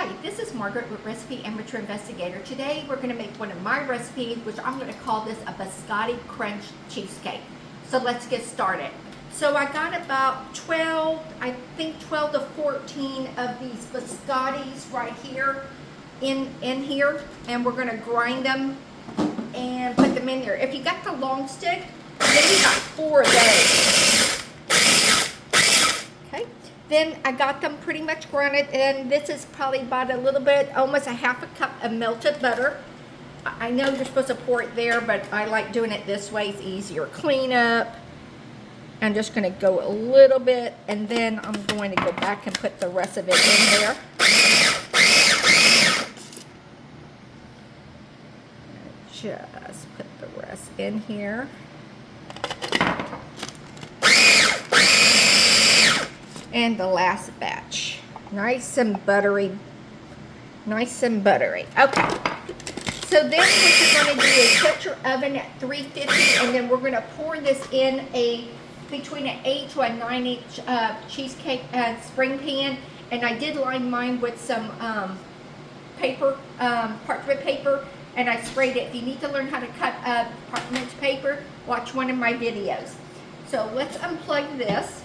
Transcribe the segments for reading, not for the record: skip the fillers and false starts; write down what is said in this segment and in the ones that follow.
Hi, this is Margaret with Recipe Amateur Investigator. Today we're going to make one of my recipes, which I'm going to call this a Biscotti Crunch Cheesecake. So let's get started. So I got about 12 to 14 of these Biscottis right here in here, and we're going to grind them and put them in there. If you got the long stick, then you got 4 of those. Okay. Then I got them pretty much grinded, and this is probably about a little bit, almost a half a cup of melted butter. I know you're supposed to pour it there, but I like doing it this way. It's easier. Clean up. I'm just going to go a little bit, and then I'm going to go back and put the rest of it in there. Just put the rest in here. And the last batch. Nice and buttery. Nice and buttery. Okay. So then what you're going to do is set your oven at 350, and then we're going to pour this in between an 8 to a 9-inch cheesecake spring pan. And I did line mine with some paper, parchment paper, and I sprayed it. If you need to learn how to cut parchment paper, watch one of my videos. So let's unplug this.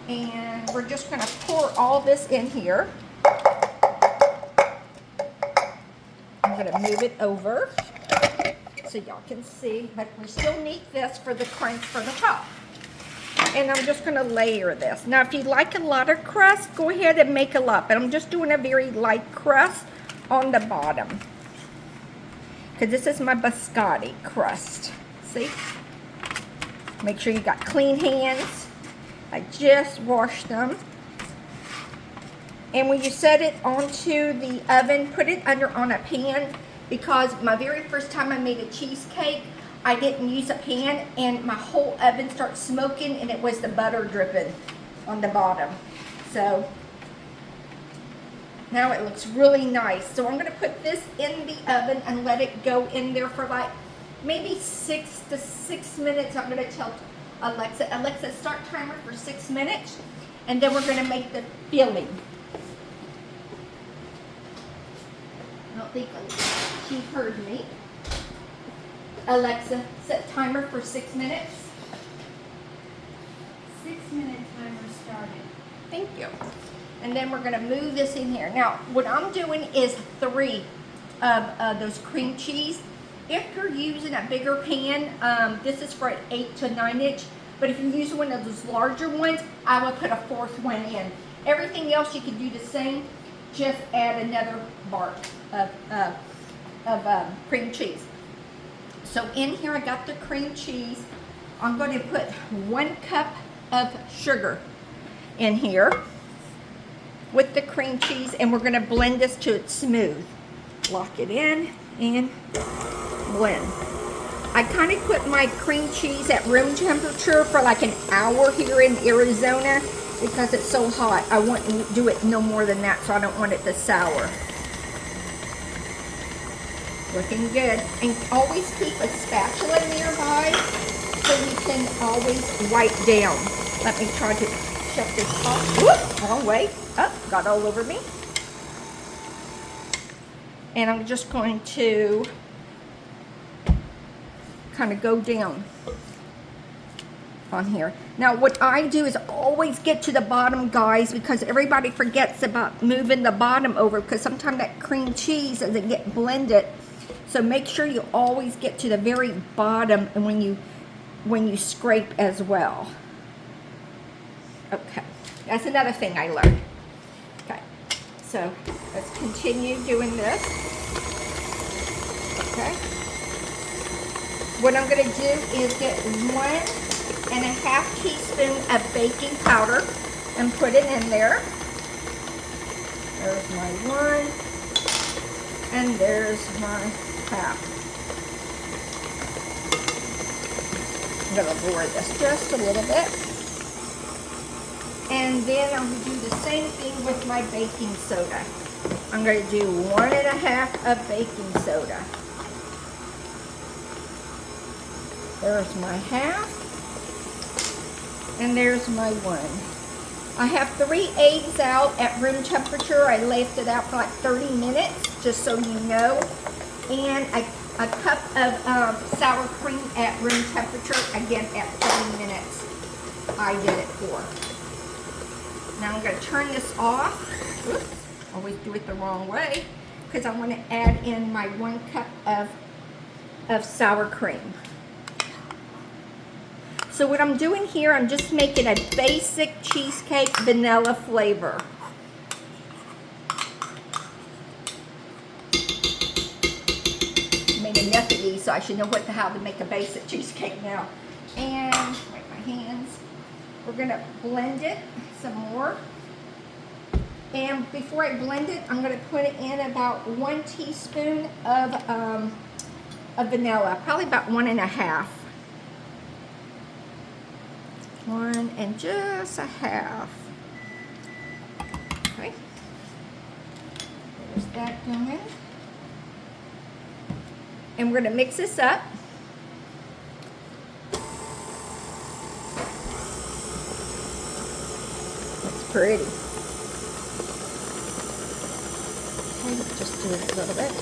And we're just going to pour all this in here. I'm going to move it over so y'all can see, but we still need this for the crunch for the top. And I'm just going to layer this. Now, if you like a lot of crust, go ahead and make a lot, but I'm just doing a very light crust on the bottom, because this is my biscotti crust. See? Make sure you got clean hands. I just washed them. And when you set it onto the oven, put it on a pan, because my very first time I made a cheesecake, I didn't use a pan, and my whole oven started smoking, and it was the butter dripping on the bottom. So now it looks really nice. So I'm going to put this in the oven and let it go in there for like maybe 6 minutes. I'm going to tell Alexa, start timer for 6 minutes, and then we're going to make the filling. I don't think she heard me. Alexa, set timer for 6 minutes. 6-minute timer started. Thank you. And then we're going to move this in here. Now, what I'm doing is 3 of those cream cheese. If you're using a bigger pan, this is for an 8 to 9 inch. But if you use one of those larger ones, I would put a 4th one in. Everything else you can do the same. Just add another bar of cream cheese. So in here I got the cream cheese. I'm going to put 1 cup of sugar in here with the cream cheese, and we're going to blend this to it smooth. Lock it in and blend. I kind of put my cream cheese at room temperature for like an hour here in Arizona because it's so hot. I wouldn't do it no more than that, so I don't want it to sour. Looking good. And always keep a spatula nearby so you can always wipe down. Let me try to shut this off. Whoop, wrong way. Oh, got all over me. And I'm just going to kind of go down on here. Now what I do is always get to the bottom, guys, because everybody forgets about moving the bottom over, because sometimes that cream cheese doesn't get blended. So make sure you always get to the very bottom, and when you scrape as well. Okay, that's another thing I learned. Okay, so let's continue doing this. Okay. What I'm going to do is get 1.5 teaspoons of baking powder and put it in there. There's my 1, and there's my half. I'm going to lower this just a little bit. And then I'm going to do the same thing with my baking soda. I'm going to do 1.5 of baking soda. There's my half, and there's my 1. I have 3 eggs out at room temperature. I left it out for like 30 minutes, just so you know. And a cup of sour cream at room temperature, again at 30 minutes. I did it for. Now I'm going to turn this off. Oops, always do it the wrong way, because I want to add in my 1 cup of sour cream. So what I'm doing here, I'm just making a basic cheesecake vanilla flavor. I made enough of these, so I should know how to make a basic cheesecake now. And, wipe my hands. We're gonna blend it some more. And before I blend it, I'm gonna put in about 1 teaspoon of vanilla, probably about 1.5. 1 and just a half. Okay. There's that going. And we're going to mix this up. It's pretty. Okay, just do it a little bit.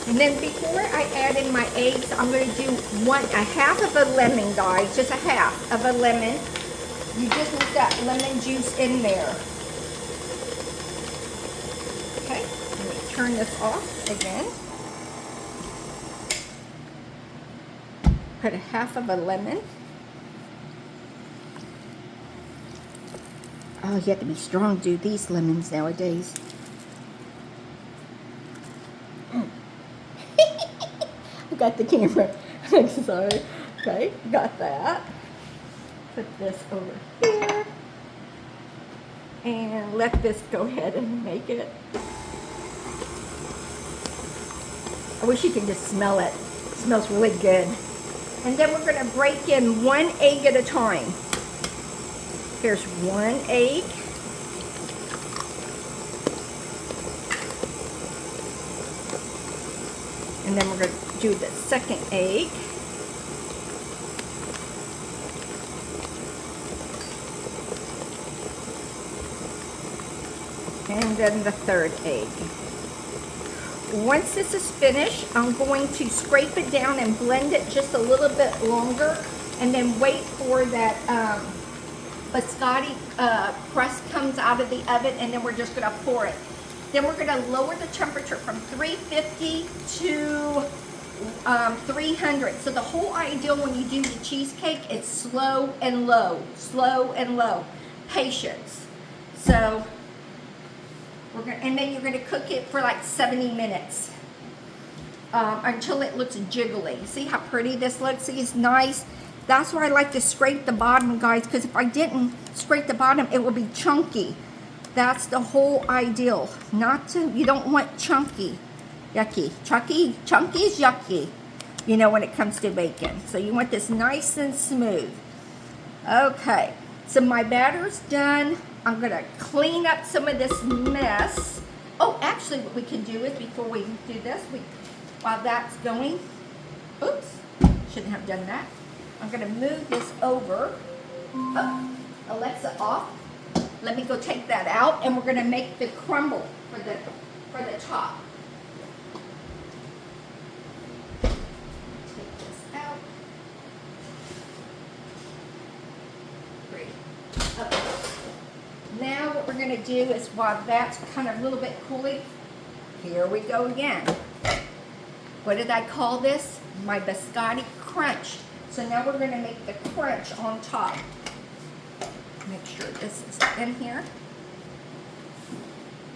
And then before I add in my eggs, I'm going to do a half of a lemon, guys. Just a half of a lemon. You just need that lemon juice in there. Okay, let me turn this off again. Put a half of a lemon. Oh, you have to be strong to do these lemons nowadays. Got the camera. I'm sorry. Okay, got that. Put this over here. And let this go ahead and make it. I wish you could just smell it. It smells really good. And then we're going to break in 1 egg at a time. Here's 1 egg. And then we're going to do the second egg. And then the third egg. Once this is finished, I'm going to scrape it down and blend it just a little bit longer, and then wait for that biscotti crust comes out of the oven, and then we're just going to pour it. Then we're going to lower the temperature from 350 to 300. So the whole ideal when you do the cheesecake is slow and low, patience. So and then you're going to cook it for like 70 minutes until it looks jiggly. See how pretty this looks? See, it's nice. That's why I like to scrape the bottom, guys, because if I didn't scrape the bottom, it will be chunky. That's the whole ideal. You don't want chunky. Yucky. Chunky is yucky, you know, when it comes to bacon. So you want this nice and smooth. Okay, so my batter's done. I'm going to clean up some of this mess. Oh, actually, what we can do is, before we do this, while that's going, oops, shouldn't have done that. I'm going to move this over. Oh, Alexa off. Let me go take that out, and we're going to make the crumble for the top. Take this out. Great. Okay. Now what we're going to do is, while that's kind of a little bit cooling, here we go again. What did I call this? My biscotti crunch. So now we're going to make the crunch on top. Make sure this is in here.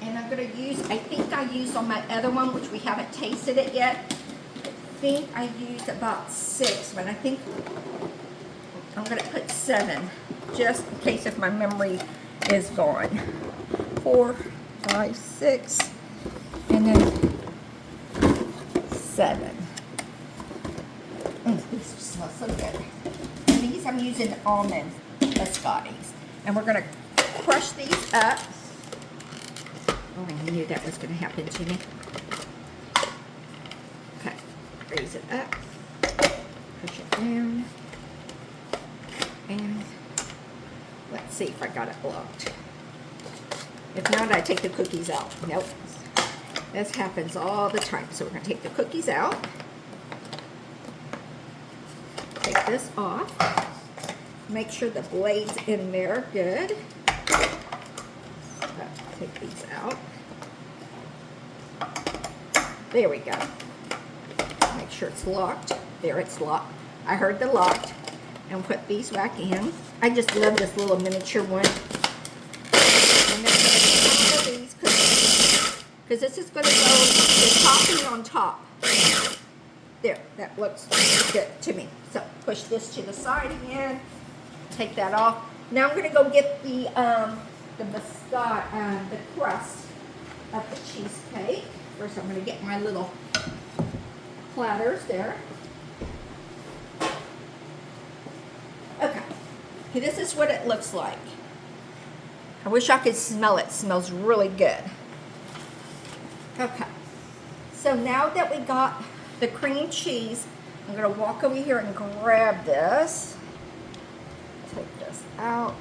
And I'm going to use, I think I used on my other one, which we haven't tasted it yet, I think I used about 6, but I think I'm going to put 7, just in case if my memory is gone. 4, 5, 6, and then 7. These smell so good. And these I'm using almond biscottis. And we're going to crush these up. Oh, I knew that was going to happen to me. Okay, raise it up. Push it down. And let's Let's see if I got it locked. If not, I take the cookies out. Nope. This happens all the time. So we're going to take the cookies out. Take this off. Make sure the blade's in there. Good. Take these out. There we go. Make sure it's locked. There, it's locked. I heard the locked. And put these back in. I just love this little miniature one. And then all of these cookies, because this is going to go the topping on top. There, that looks good to me. So push this to the side again. Take that off. Now I'm going to go get the biscotti, the crust of the cheesecake. First, I'm going to get my little platters there. Okay, this is what it looks like. I wish I could smell it. It smells really good. Okay, so now that we got the cream cheese, I'm going to walk over here and grab this. Take this out.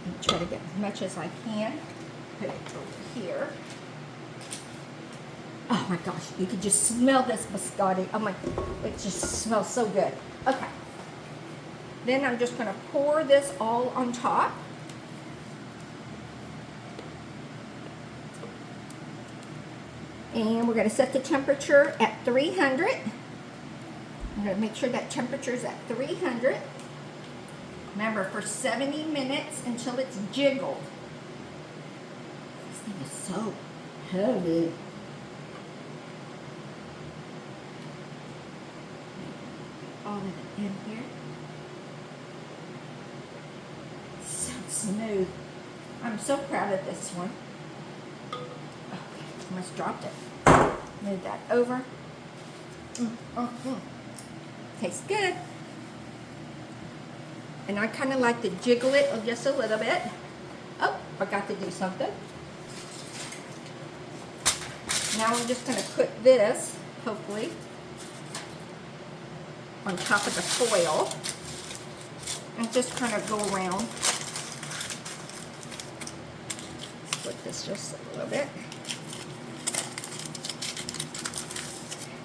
And try to get as much as I can. Put it over here. Oh my gosh, you can just smell this biscotti. Oh my, it just smells so good. Okay. Then I'm just going to pour this all on top. And we're going to set the temperature at 300. I'm going to make sure that temperature is at 300. Remember, for 70 minutes until it's jiggled. This thing is so heavy. All of it in here. So smooth. I'm so proud of this one. Okay, almost dropped it. Move that over. Tastes good. And I kind of like to jiggle it just a little bit. Oh, forgot to do something. Now I'm just going to put this, hopefully, on top of the foil and just kind of go around. Split this just a little bit.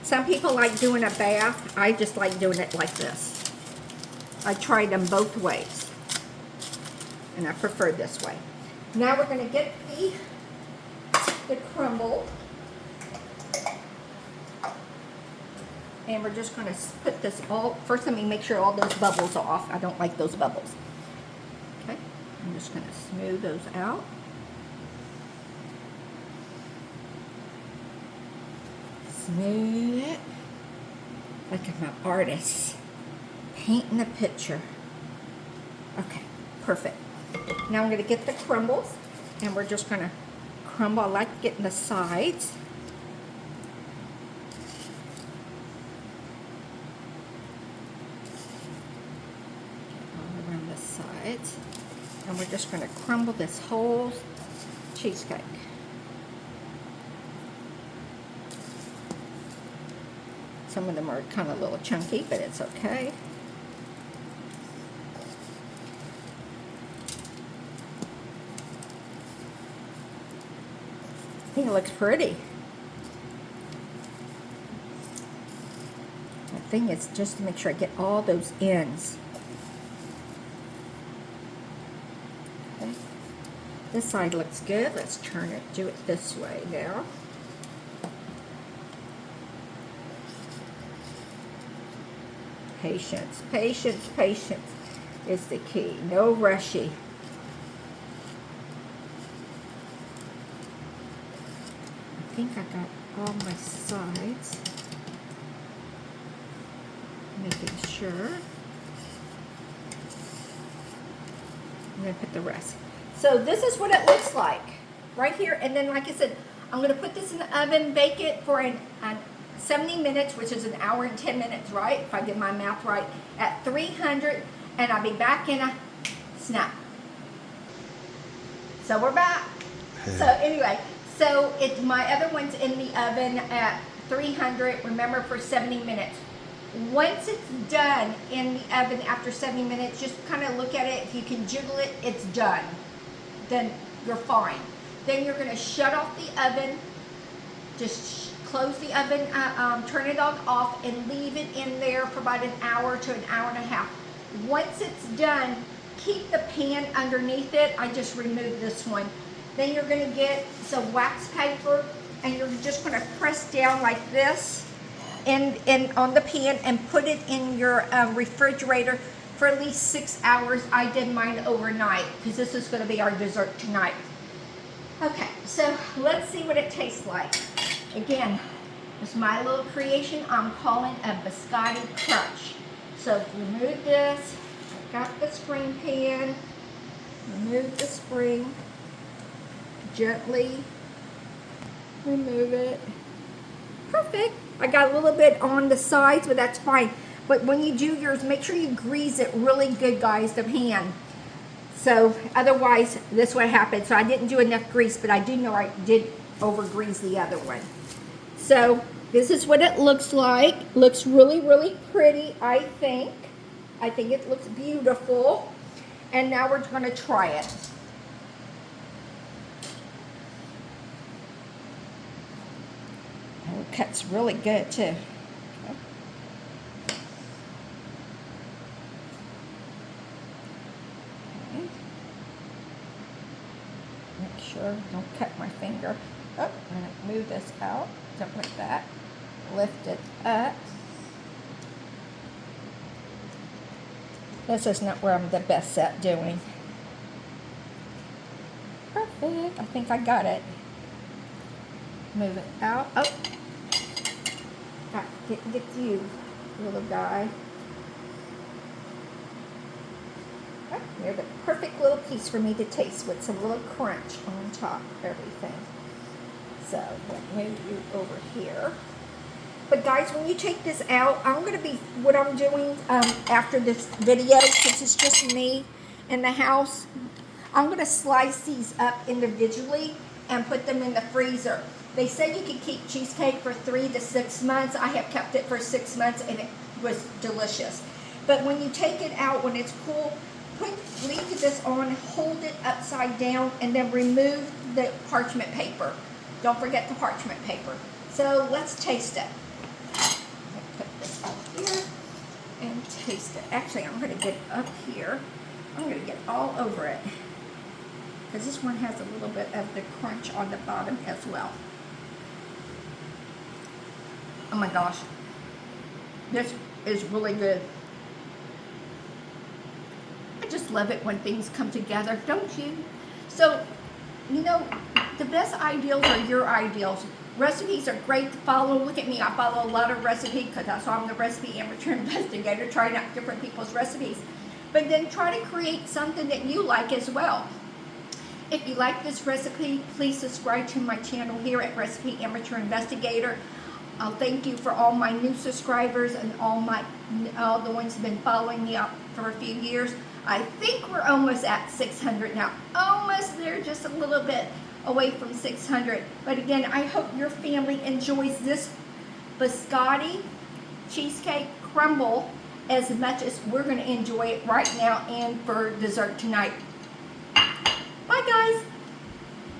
Some people like doing a bath. I just like doing it like this. I tried them both ways and I prefer this way. Now we're going to get the crumble. And we're just going to put this all, first let me make sure all those bubbles are off. I don't like those bubbles. Okay, I'm just going to smooth those out. Smooth it. Like I'm an artist. Painting a picture. Okay, perfect. Now I'm going to get the crumbles. And we're just going to crumble. I like getting the sides. And we're just going to crumble this whole cheesecake. Some of them are kind of a little chunky, but it's okay. I think it looks pretty. The thing is just to make sure I get all those ends. This side looks good. Let's turn it, do it this way now. Patience, patience, patience is the key. No rushy. I think I got all my sides. Making sure. I'm going to put the rest. So this is what it looks like right here. And then, like I said, I'm going to put this in the oven, bake it for 70 minutes, which is an hour and 10 minutes, right? If I get my math right, at 300, and I'll be back in a snap. So we're back. So anyway, so my other one's in the oven at 300, remember, for 70 minutes. Once it's done in the oven after 70 minutes, just kind of look at it. If you can jiggle it, it's done. Then you're fine. Then you're going to shut off the oven. Just close the oven, turn it off, and leave it in there for about an hour to an hour and a half. Once it's done, keep the pan underneath it. I just removed this one. Then you're going to get some wax paper, and you're just going to press down like this and on the pan and put it in your refrigerator for at least 6 hours. I did mine overnight because this is going to be our dessert tonight. Okay, so let's see what it tastes like. Again, it's my little creation. I'm calling a Biscotti crunch. So remove this. I got the spring pan. Remove the spring. Gently remove it. Perfect. I got a little bit on the sides, but that's fine. But when you do yours, make sure you grease it really good, guys, the pan. So otherwise, this would happen. So I didn't do enough grease, but I do know I did over grease the other one. So this is what it looks like. Looks really, really pretty, I think. I think it looks beautiful. And now we're going to try it. Oh, it cuts really good too. Okay. Make sure don't cut my finger. Oh, I'm going to move this out. Something like that. Lift it up. This is not where I'm the best at doing. Perfect. I think I got it. Move it out. Oh. Get you, little guy. Oh, here's a perfect little piece for me to taste with some little crunch on top of everything. So, let me move you over here. But guys, when you take this out, I'm going to be, what I'm doing after this video, since it's just me in the house, I'm going to slice these up individually and put them in the freezer. They say you can keep cheesecake for 3 to 6 months. I have kept it for 6 months and it was delicious. But when you take it out, when it's cool, leave this on, hold it upside down, and then remove the parchment paper. Don't forget the parchment paper. So let's taste it. Put this up here and taste it. Actually, I'm going to get up here. I'm going to get all over it, because this one has a little bit of the crunch on the bottom as well. Oh my gosh, this is really good. I just love it when things come together, don't you? So, you know, the best ideals are your ideals. Recipes are great to follow. Look at me, I follow a lot of recipes because that's why I'm the recipe amateur investigator, trying out different people's recipes. But then try to create something that you like as well. If you like this recipe, please subscribe to my channel here at Recipe Amateur Investigator. I'll thank you for all my new subscribers and all the ones who've been following me up for a few years. I think we're almost at 600 now. Almost there, just a little bit away from 600. But again, I hope your family enjoys this Biscotti cheesecake crumble as much as we're going to enjoy it right now and for dessert tonight. Bye, guys.